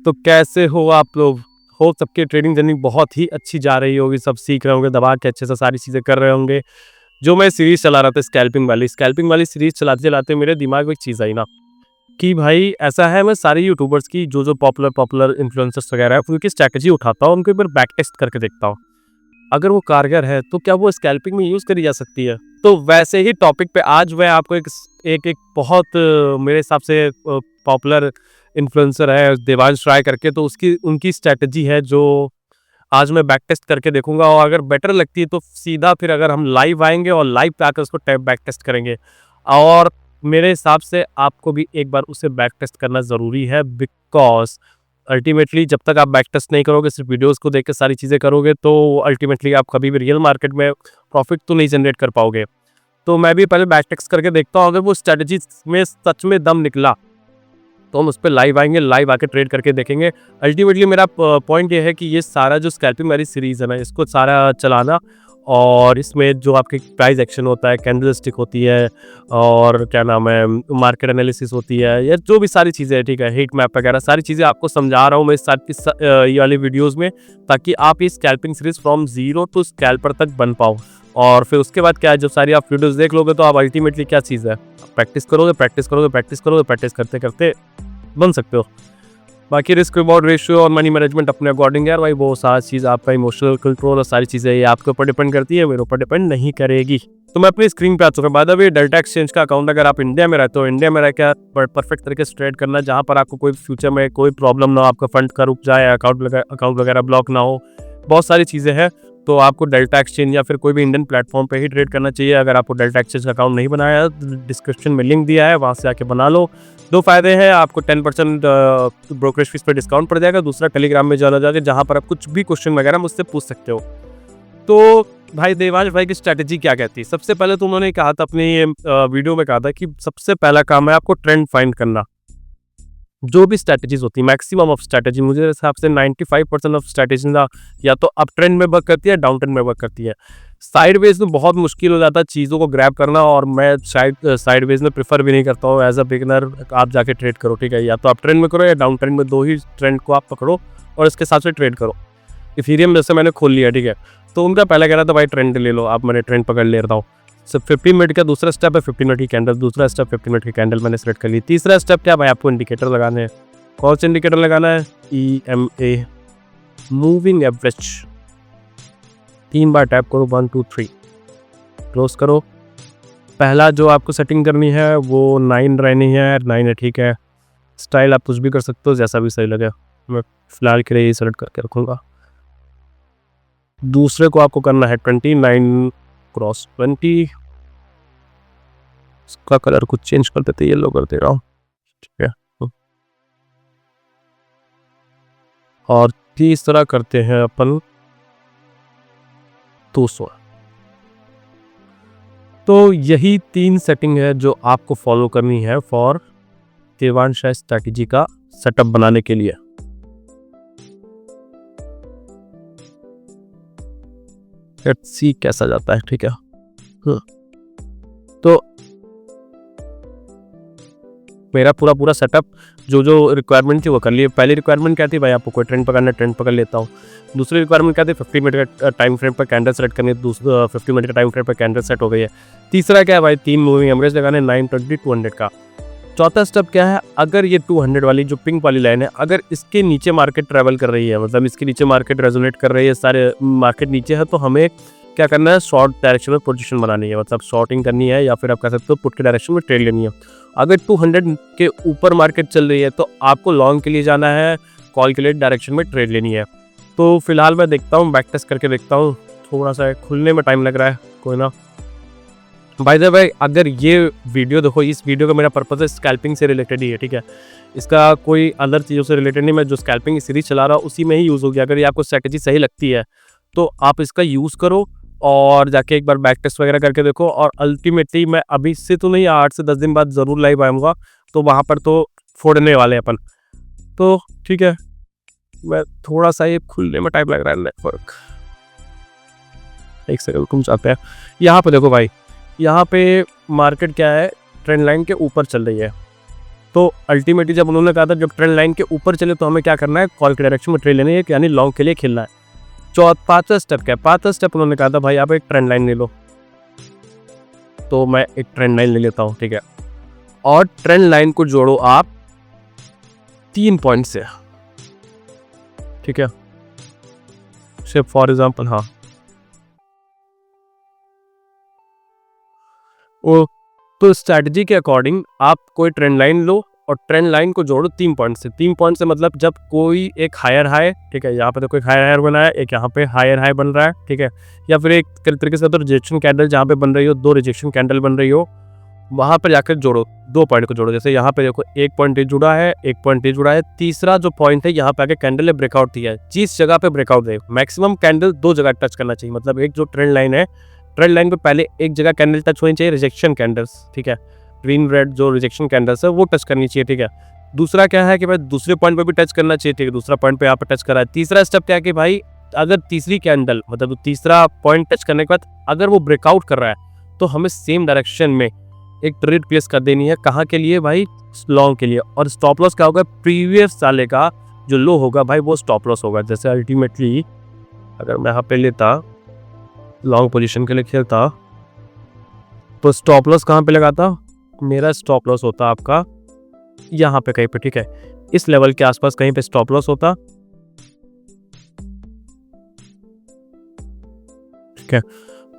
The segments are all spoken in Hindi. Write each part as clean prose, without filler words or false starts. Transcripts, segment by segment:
तो कैसे हो आप लोग? होप सबकी ट्रेडिंग जर्नी बहुत ही अच्छी जा रही होगी, सब सीख रहे होंगे, दबा के अच्छे से सारी चीज़ें कर रहे होंगे। जो मैं सीरीज़ चला रहा था स्कैल्पिंग वाली सीरीज़ चलाते-चलाते मेरे दिमाग में एक चीज़ आई ना कि भाई ऐसा है, मैं सारे यूट्यूबर्स की जो पॉपुलर इन्फ्लुएंसर्स वगैरह है उनकी स्ट्रैटेजी उठाता हूँ, उनको एक बार बैक टेस्ट करके देखता हूँ। अगर वो कारगर है तो क्या वो स्कैल्पिंग में यूज़ करी जा सकती है? तो वैसे ही टॉपिक पे आज मैं आपको एक बहुत मेरे हिसाब से पॉपुलर इन्फ्लुएंसर है देवांश राय करके, तो उसकी उनकी स्ट्रैटेजी है जो आज मैं बैक टेस्ट करके देखूँगा, और अगर बेटर लगती है तो सीधा फिर अगर हम लाइव आएँगे और लाइव पे आकर उसको बैक टेस्ट करेंगे। और मेरे हिसाब से आपको भी एक बार उसे बैक टेस्ट करना ज़रूरी है, बिकॉज़ अल्टीमेटली जब तक आप बैक टेस्ट नहीं करोगे, सिर्फ वीडियोज़ को देख के सारी चीज़ें करोगे, तो अल्टीमेटली आप कभी भी रियल मार्केट में प्रॉफिट तो नहीं जनरेट कर पाओगे। तो मैं भी पहले बैक टेस्ट करके देखता हूँ, अगर वो स्ट्रैटेजी में सच में दम निकला तो हम उस पे लाइव आएँगे, लाइव आके ट्रेड करके देखेंगे। अल्टीमेटली मेरा पॉइंट ये है कि ये सारा जो स्कैल्पिंग वाली सीरीज़ है ना, इसको सारा चलाना, और इसमें जो आपके प्राइस एक्शन होता है, कैंडलस्टिक होती है, और क्या नाम है, मार्केट एनालिसिस होती है, या जो भी सारी चीज़ें हैं, ठीक है, हीट मैप वगैरह सारी चीज़ें आपको समझा रहा हूँ मैं ये वाली वीडियोज़ में, ताकि आप ये scalping series from zero to scalper तक बन पाओ। और फिर उसके बाद क्या है, जब सारी आप वीडियोज़ देख लोगे तो आप अल्टीमेटली क्या चीज़ है, प्रैक्टिस करोगे, प्रैक्टिस करते बन सकते हो। बाकी रिस्क रिवॉर्ड रेशियो और मनी मैनेजमेंट अपने अकॉर्डिंग है यार भाई, वो सारी चीज़ आपका इमोशनल कंट्रोल और सारी चीज़ें ये आपके ऊपर डिपेंड करती है, मेरे ऊपर डिपेंड नहीं करेगी। तो मैं अपनी स्क्रीन पे आ चुका हूँ। By the way, delta exchange का अकाउंट, अगर आप इंडिया में रहते हो, इंडिया में रह के परफेक्ट तरीके से ट्रेड करना, जहाँ पर आपको कोई फ्यूचर में कोई प्रॉब्लम ना हो, आपका फंड का रुक जाए, अकाउंट वगैरह ब्लॉक ना हो, बहुत सारी चीज़ें हैं, तो आपको डेल्टा एक्सचेंज या फिर कोई भी इंडियन प्लेटफॉर्म पे ही ट्रेड करना चाहिए। अगर आपको डेल्टा एक्सचेंज का अकाउंट नहीं बनाया है, डिस्क्रिप्शन में लिंक दिया है, वहाँ से आके बना लो। दो फायदे हैं, आपको 10% ब्रोकरेज फीस पे डिस्काउंट पड़ जाएगा, दूसरा टेलीग्राम में जाना जाके, जहाँ पर आप कुछ भी क्वेश्चन वगैरह मुझसे पूछ सकते हो। तो भाई देवांश भाई की स्ट्रैटेजी क्या कहती है? सबसे पहले तो उन्होंने कहा था अपनी वीडियो में, कहा था कि सबसे पहला काम है आपको ट्रेंड फाइंड करना। जो भी स्ट्रैटेजीज होती है, मैक्सिमम ऑफ स्ट्रैटेजी, मुझे हिसाब से 95% ऑफ स्ट्रैटेजी या तो अप ट्रेंड में वर्क करती है, डाउन ट्रेंड में वर्क करती है। साइडवेज में बहुत मुश्किल हो जाता है चीज़ों को ग्रैब करना, और मैं साइडवेज में प्रेफर भी नहीं करता हूँ। एज अ बिगिनर आप जाके ट्रेड करो, ठीक है, या तो अप ट्रेंड में करो या डाउन ट्रेंड में, दो ही ट्रेंड को आप पकड़ो और इसके हिसाब से ट्रेड करो। इथेरियम जैसे मैंने खोल लिया, ठीक है, तो उनका पहला कह रहा था भाई ट्रेंड ले लो आप, मैंने ट्रेंड पकड़ ले रहा हूँ। सिर्फ 15 मिनट का दूसरा स्टेप है 15 मिनट की कैंडल, दूसरा स्टेप 15 मिनट की कैंडल मैंने सेलेक्ट कर ली। तीसरा स्टेप क्या भाई, आपको इंडिकेटर लगाने हैं। कौन सा इंडिकेटर लगाना है? EMA, moving average. 3 बार टैप करो, 1 2 3, क्लोज करो। पहला जो आपको सेटिंग करनी है वो 9 रहनी है, 9 है, ठीक है। स्टाइल आप कुछ भी कर सकते हो, जैसा भी सही लगे, मैं फिलहाल के लिए ये सेलेक्ट करके रखूँगा। दूसरे को आपको करना है 29 क्रॉस 20, इसका कलर कुछ चेंज कर देते, येलो कर दे रहा हूँ, ठीक है। और तीसरा करते हैं अपन 200। तो यही 3 सेटिंग है जो आपको फॉलो करनी है फॉर देवांश राय स्ट्रैटेजी का सेटअप बनाने के लिए। लेट्स सी कैसा जाता है, ठीक है। तो मेरा पूरा सेटअप जो रिक्वायरमेंट थी वो कर लिए। पहली रिक्वायरमेंट क्या थी भाई, आपको कोई ट्रेंड पकड़ना है, ट्रेंड पकड़ लेता हूँ। दूसरी रिक्वायरमेंट क्या थी, 50 मिनट का टाइम फ्रेम पर कैंडल सेट करनी है, 50 मिनट का टाइम फ्रेम पर कैंडल सेट हो गई है। तीसरा क्या है भाई, 3 मूविंग एवरेज लगाने, 920 200 का। चौथा स्टेप क्या है, अगर ये 200 वाली जो पिंक वाली लाइन है, अगर इसके नीचे मार्केट ट्रेवल कर रही है, मतलब इसके नीचे मार्केट रेजोनेट कर रही है, सारे मार्केट नीचे है, तो हमें क्या करना है, शॉर्ट डायरेक्शन में पोजीशन बनानी है, मतलब शॉर्टिंग करनी है, या फिर आप कह सकते हो पुट के डायरेक्शन में ट्रेड लेनी है। अगर 200 के ऊपर मार्केट चल रही है तो आपको लॉन्ग के लिए जाना है, कॉल के लिए डायरेक्शन में ट्रेड लेनी है। तो फिलहाल मैं देखता हूँ, बैक टेस्ट करके देखता हूँ, थोड़ा सा खुलने में टाइम लग रहा है, कोई ना। बाय द वे, अगर ये वीडियो देखो, इस वीडियो का मेरा पर्पस है स्कैल्पिंग से रिलेटेड ही है, ठीक है, इसका कोई अदर चीज़ों से रिलेटेड नहीं। मैं जो स्कैल्पिंग की सीरीज चला रहा हूँ उसी में ही यूज़ होगी। अगर ये आपको स्ट्रैटेजी सही लगती है तो आप इसका यूज़ करो और जाके एक बार बैक टेस्ट वगैरह करके देखो। और अल्टीमेटली मैं अभी से तो नहीं, 8 से 10 दिन बाद ज़रूर लाइव आऊँगा, तो वहाँ पर तो फोड़ने वाले अपन। तो ठीक है, मैं थोड़ा सा ये खुलने में टाइम लग रहा है नेटवर्क, एक सेकंड रुक जाते हैं। यहाँ पे देखो भाई, यहाँ पे मार्केट क्या है, ट्रेंड लाइन के ऊपर चल रही है, तो अल्टीमेटली जब उन्होंने कहा था जब ट्रेंड लाइन के ऊपर चले तो हमें क्या करना है, कॉल के डायरेक्शन में ट्रेड लेनी है, यानी लॉन्ग के लिए खेलना है। पांचवा स्टेप क्या है, पांचवा स्टेप उन्होंने कहा था भाई आप एक ट्रेंड लाइन ले लो। तो मैं एक ट्रेंड लाइन ले लेता हूँ, ठीक है, और ट्रेंड लाइन को जोड़ो आप 3 पॉइंट से, ठीक है, सिर्फ फॉर एग्जाम्पल। हाँ, वो तो स्ट्रैटेजी के अकॉर्डिंग आप कोई ट्रेंड लाइन लो और ट्रेंड लाइन को जोड़ो 3 पॉइंट से। 3 पॉइंट से मतलब जब कोई एक हायर हाई, ठीक है, यहाँ पे तो कोई हायर हायर बना है, एक यहाँ पे हायर हाई बन रहा है, ठीक है, या फिर एक तरीके से तो रिजेक्शन कैंडल जहाँ पे बन रही हो, 2 रिजेक्शन कैंडल बन रही हो, वहाँ पर जाकर जोड़ो 2 पॉइंट को जोड़ो। जैसे यहाँ पे देखो एक पॉइंट जुड़ा है, एक पॉइंट जुड़ा है, तीसरा जो पॉइंट है यहाँ पे आके कैंडल ने ब्रेकआउट दिया है। जिस जगह पे ब्रेकआउट दे, मैक्सिमम कैंडल 2 जगह टच करना चाहिए। मतलब एक जो ट्रेंड लाइन है, ट्रेंड लाइन पे पहले एक जगह कैंडल टच होनी चाहिए, रिजेक्शन कैंडल्स, ठीक है, ग्रीन रेड जो रिजेक्शन कैंडल्स है वो टच करनी चाहिए, ठीक है। दूसरा क्या है कि भाई दूसरे पॉइंट पे भी टच करना चाहिए, ठीक है, दूसरा पॉइंट पे यहाँ पे टच करा है। तीसरा स्टेप क्या है कि भाई अगर तीसरी कैंडल मतलब तीसरा पॉइंट टच करने के बाद अगर वो ब्रेकआउट कर रहा है तो हमें सेम डायरेक्शन में एक ट्रेड प्लेस कर देनी है। कहाँ के लिए भाई, लॉन्ग के लिए। और स्टॉप लॉस क्या होगा, प्रीवियस साले का जो लो होगा भाई वो स्टॉप लॉस होगा। जैसे अल्टीमेटली अगर मैं यहाँ पे लेता लॉन्ग पोजीशन के लिए खेलता तो स्टॉप लॉस कहाँ पे लगाता, मेरा स्टॉप लॉस होता आपका यहाँ पे कहीं पे, ठीक है, इस लेवल के आसपास कहीं पे स्टॉप लॉस होता, ठीक है।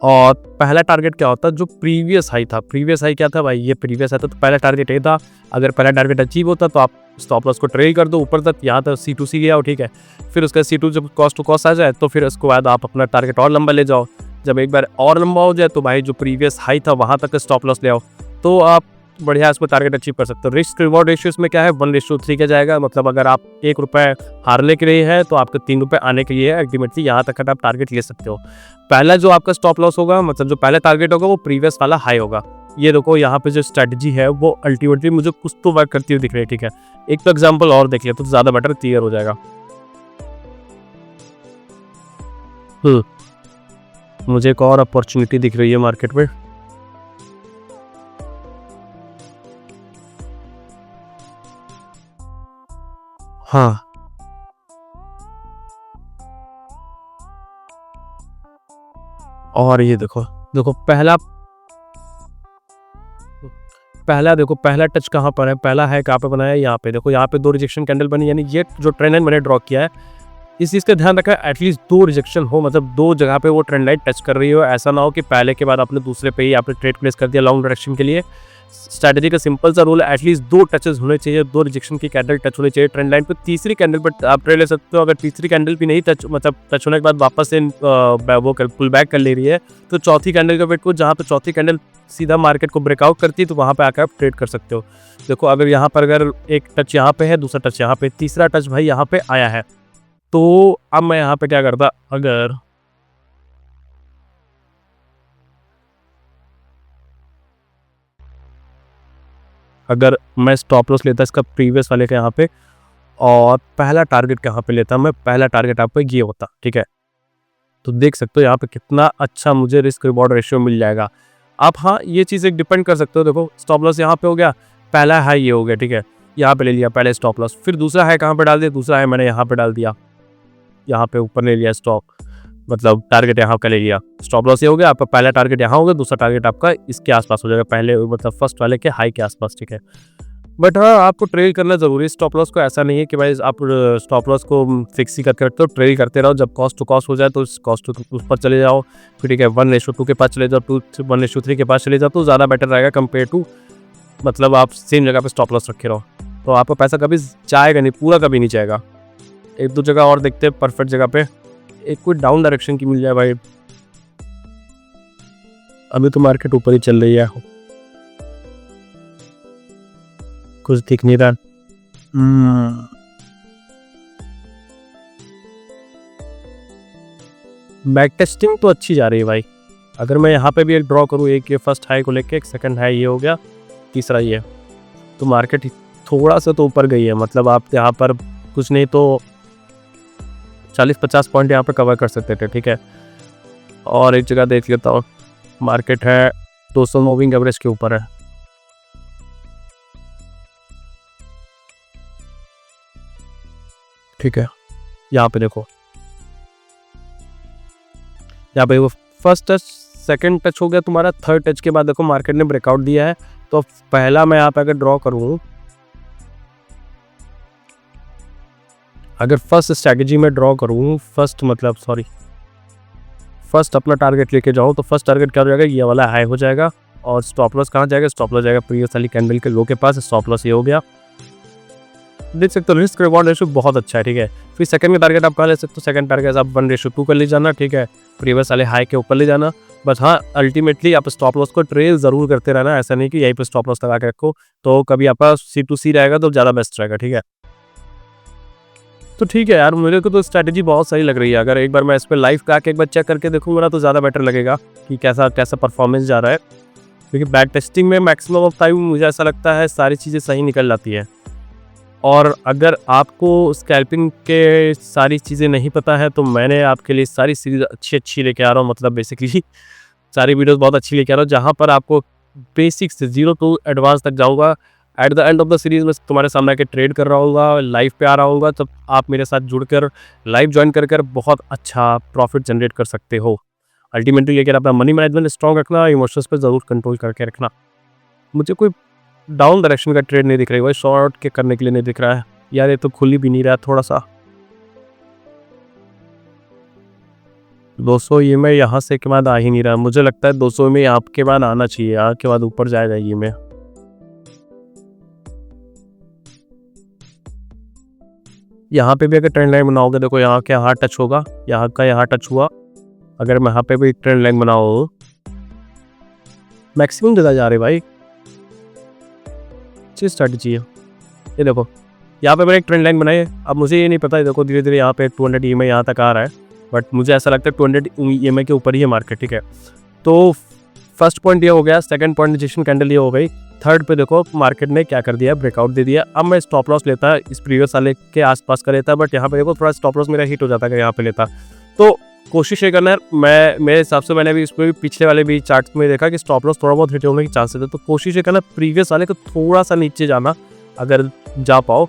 और पहला टारगेट क्या होता, जो प्रीवियस हाई था, प्रीवियस हाई क्या था भाई, ये प्रीवियस हाई था, तो पहला टारगेट ये था। अगर पहला टारगेट अचीव होता तो आप स्टॉप लॉस को ट्रेल कर दो ऊपर तक, यहाँ तक C2C गया हो, ठीक है। फिर उसका C2 जब कॉस्ट टू कॉस्ट आ जाए तो फिर उसके बाद आप अपना टारगेट और लंबा ले जाओ। जब एक बार और लंबा हो जाए तो भाई जो प्रीवियस हाई था वहाँ तक स्टॉप लॉस ले आओ, तो आप बढ़िया इसमें टारगेट अचीव कर सकते हो। रिस्क रिवॉर्ड रेशियो इसमें क्या है, 1:3 का जाएगा। मतलब अगर आप 1 रुपये हारने के लिए है तो आपके 3 रुपये आने के लिए है। अल्टीमेटली यहाँ तक का आप टारगेट ले सकते हो। पहला जो आपका स्टॉप लॉस होगा, मतलब जो पहला टारगेट होगा वो प्रीवियस वाला हाई होगा। ये देखो यहाँ पे जो स्ट्रैटेजी है वो अल्टीमेटली मुझे कुछ तो वर्क करती हुई दिख रही है, ठीक है। एक तो एग्जाम्पल और देख लिया तो ज़्यादा बेटर क्लियर हो जाएगा। मुझे एक और अपॉर्चुनिटी दिख रही है मार्केट में। हाँ, और ये देखो देखो पहला देखो पहला टच कहाँ पर है, पहला है कहाँ पे बनाया है, यहाँ पे देखो, यहाँ पे 2 रिजेक्शन कैंडल बनी, यानी ये जो ट्रेंड लाइन मैंने ड्रॉ किया है इस चीज़ का ध्यान रखा है एटलीस्ट 2 रिजेक्शन हो, मतलब 2 जगह पे वो ट्रेंड लाइन टच कर रही हो। ऐसा ना हो कि पहले के बाद आपने दूसरे पे ही आपने ट्रेड प्लेस कर दिया लॉन्ग डायरेक्शन के लिए। स्ट्रैटेजी का सिंपल सा रूल है, एटलीस्ट 2 टचेस होने चाहिए, 2 रिजेक्शन की कैंडल टच होनी चाहिए ट्रेंड लाइन पे। तीसरी कैंडल पर आप ट्रेड ले सकते हो। अगर तीसरी कैंडल भी नहीं टच होने के बाद वापस से वो पुल बैक कर ले रही है तो चौथी कैंडल का वेट को, जहाँ पे चौथी कैंडल सीधा मार्केट को ब्रेकआउट करती है तो वहाँ पे आकर आप ट्रेड कर सकते हो। देखो अगर यहाँ पर अगर एक टच यहाँ पे है, दूसरा टच यहाँ पे, तीसरा टच भाई यहाँ पे आया है, तो अब मैं यहाँ पे क्या करता, अगर मैं स्टॉप लॉस लेता इसका प्रीवियस वाले के यहाँ पे और पहला टारगेट कहाँ पे लेता, मैं पहला टारगेट आपको ये होता, ठीक है। तो देख सकते हो यहाँ पे कितना अच्छा मुझे रिस्क रिवॉर्ड रेशियो मिल जाएगा। आप हाँ ये चीज़ एक डिपेंड कर सकते हो। देखो स्टॉप लॉस यहाँ पे हो गया, पहला हाई ये हो गया, ठीक है, यहाँ पे ले लिया पहले स्टॉप लॉस, फिर दूसरा हाई कहाँ पे डाल दिया, दूसरा हाई मैंने यहाँ पे डाल दिया, यहाँ पे ऊपर ले लिया स्टॉप, मतलब टारगेट यहाँ का ले लिया। स्टॉप लॉस ये हो गया, आपका पहला टारगेट यहाँ होगा, दूसरा टारगेट आपका इसके आसपास हो जाएगा, पहले मतलब फर्स्ट वाले के हाई के आसपास, ठीक है। बट हाँ आपको ट्रेल करना जरूरी है स्टॉप लॉस को। ऐसा नहीं है कि भाई आप स्टॉप लॉस को फिक्स ही करके रखते हो, ट्रेल करते रहो। जब कॉस्ट टू कॉस्ट हो जाए तो कॉस्ट टू उस पर चले जाओ, फिर ठीक है 1:2 के पास चले जाओ, 1:3 के पास चले जाओ, तो ज़्यादा बेटर रहेगा कंपेयर टू मतलब आप सेम जगह पे स्टॉप लॉस रखे रहो। तो आपका पैसा कभी जाएगा नहीं, पूरा कभी नहीं जाएगा। 1-2 जगह और देखते हैं परफेक्ट जगह पे, एक कोई डाउन डायरेक्शन की मिल जाए भाई। अभी तो मार्केट ऊपर ही चल रही है, कुछ दिख नहीं रहा। बैक टेस्टिंग तो अच्छी जा रही है भाई। अगर मैं यहाँ पे भी एक ड्रॉ करूँ, एक ये फर्स्ट हाई को लेके, एक सेकंड हाई ये हो गया, तीसरा ये, तो मार्केट थोड़ा सा तो ऊपर गई है। मतलब आप यहाँ पर कुछ नहीं तो 40-50 पॉइंट यहाँ पे कवर कर सकते थे, ठीक है। और एक जगह देख लेता हूँ, मार्केट है 200 मूविंग एवरेज के ऊपर है। ठीक है, यहाँ पे देखो, यहाँ पे वो फर्स्ट टच, सेकंड टच हो गया तुम्हारा, थर्ड टच के बाद देखो मार्केट ने ब्रेकआउट दिया है। तो पहला मैं यहाँ पे अगर ड्रॉ करूँ, अगर फर्स्ट स्ट्रैटेजी में ड्रॉ करूँ, फर्स्ट अपना टारगेट लेके जाऊँ, तो फर्स्ट टारगेट क्या हो जाएगा, ये वाला हाई हो जाएगा। और स्टॉप लॉस कहाँ जाएगा, स्टॉप लॉस जाएगा प्रीवियस वाली कैंडल के लो के पास, स्टॉप लॉस ये हो गया। देख सकते हो रिस्क रिवॉर्ड रेशो बहुत अच्छा है, ठीक है। फिर सेकंड का टारगेट आप कहाँ ले सकते हो, सेकंड टारगेट आप 1:2 कर ले जाना, ठीक है, प्रीवियस वाले हाई के ऊपर ले जाना। बस हाँ, अल्टीमेटली आप स्टॉप लॉस को ट्रेल जरूर करते रहना, ऐसा नहीं कि यहीं पे स्टॉप लॉस लगा के रखो, तो कभी आपका C2C रहेगा तो ज़्यादा बेस्ट रहेगा, ठीक है। तो ठीक है यार, मेरे को तो स्ट्रैटेजी बहुत सही लग रही है। अगर एक बार मैं इस पर लाइव का एक बार चेक करके देखूंगा ना, तो ज़्यादा बेटर लगेगा कि कैसा परफॉर्मेंस जा रहा है। क्योंकि बैक टेस्टिंग में मैक्सिमम ऑफ टाइम मुझे ऐसा लगता है सारी चीज़ें सही निकल जाती है। और अगर आपको स्कैल्पिंग के सारी चीज़ें नहीं पता है, तो मैंने आपके लिए सारी सीरीज़ अच्छी लेके आ रहा हूँ, मतलब बेसिकली सारी वीडियोस बहुत अच्छी लेके आ रहा हूँ, जहाँ पर आपको बेसिक से 0 टू एडवांस तक जाऊँगा। At the end of the series में तुम्हारे सामने आके ट्रेड कर रहा होगा, लाइव पे आ रहा होगा, तब आप मेरे साथ जुड़कर लाइव ज्वाइन कर बहुत अच्छा प्रॉफिट जनरेट कर सकते हो। अल्टीमेटली लेकर अपना मनी मैनेजमेंट स्ट्रॉन्ग रखना, इमोशंस पे ज़रूर कंट्रोल करके रखना। मुझे कोई डाउन डायरेक्शन का ट्रेड नहीं दिख रहा है भाई, शॉर्ट के करने के लिए नहीं दिख रहा है यार, ये तो खुल ही भी नहीं रहा है थोड़ा सा। 200 ये में यहाँ से के बाद आ ही नहीं रहा, मुझे लगता है 200 में यहाँ के बाद आना चाहिए, यहाँ के बाद ऊपर जाएगा ये में। यहाँ पे भी अगर ट्रेंड लाइन बनाओगे, देखो यहाँ के यहाँ टच होगा, यहाँ का यहाँ टच हुआ, अगर मैं यहाँ पे भी ट्रेंड लाइन बनाओ, मैक्सिमम जगह जा रहे भाई, अच्छी स्ट्रैटेजी है। ये देखो यहाँ पे मैंने एक ट्रेंड लाइन बनाई है। अब मुझे ये नहीं पता है, देखो धीरे धीरे यहाँ पे 200 EMA यहाँ तक आ रहा है, बट मुझे ऐसा लगता है 200 EMA के ऊपर ही है मार्केट, ठीक है। तो फर्स्ट पॉइंट ये हो गया, सेकंड पॉइंट रजिस्ट्रेशन कैंडल ये हो गई, थर्ड पे देखो मार्केट ने क्या कर दिया, ब्रेकआउट दे दिया। अब मैं स्टॉप लॉस लेता इस प्रीवियस वाले के आसपास का लेता, बट यहाँ पे देखो थोड़ा स्टॉप लॉस मेरा हिट हो जाता है यहाँ पे लेता। तो कोशिश ये करना है, मेरे हिसाब से मैंने भी इसमें भी पिछले वाले भी चार्ट में देखा कि स्टॉप लॉस थोड़ा बहुत हिट होने की चांसेस है, तो कोशिश ये करना प्रीवियस वाले को थोड़ा सा नीचे जाना, अगर जा पाओ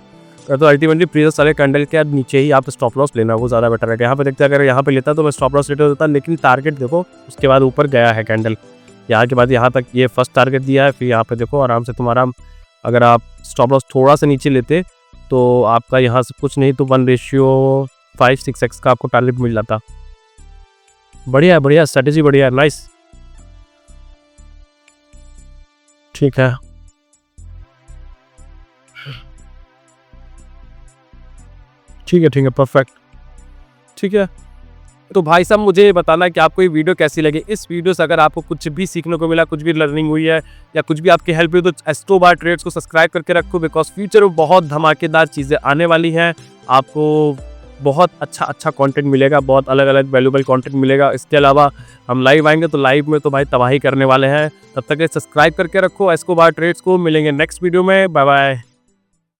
तो अल्टीमेटली प्रीवियस वाले कैंडल के नीचे ही आप स्टॉप लॉस लेना, वो ज़्यादा बेटर है। यहाँ पे देखते हैं, अगर यहाँ पे लेता तो मैं स्टॉप लॉस लेते होता, लेकिन टारगेट देखो उसके बाद ऊपर गया है कैंडल, यहाँ के बाद यहाँ तक ये फर्स्ट टारगेट दिया है। फिर यहाँ पे देखो आराम से तुम्हारा, अगर आप स्टॉप लॉस थोड़ा सा नीचे लेते तो आपका यहाँ से कुछ नहीं तो 1:5-6x का आपको टारगेट मिल जाता। बढ़िया स्ट्रेटेजी, बढ़िया है, नाइस, ठीक है। ठीक है, परफेक्ट, ठीक है। तो भाई साहब मुझे बताना कि आपको ये वीडियो कैसी लगी। इस वीडियो से अगर आपको कुछ भी सीखने को मिला, कुछ भी लर्निंग हुई है या कुछ भी आपकी हेल्प हुई, तो एस्ट्रो बार ट्रेड्स को सब्सक्राइब करके रखो, बिकॉज फ्यूचर में बहुत धमाकेदार चीज़ें आने वाली हैं। आपको बहुत अच्छा कंटेंट मिलेगा, बहुत अलग अलग वैल्यूबल कंटेंट मिलेगा। इसके अलावा हम लाइव आएंगे तो लाइव में तो भाई तबाही करने वाले हैं। तब तक सब्सक्राइब करके रखो एस्ट्रो बार ट्रेड्स को। मिलेंगे नेक्स्ट वीडियो में, बाय बाय।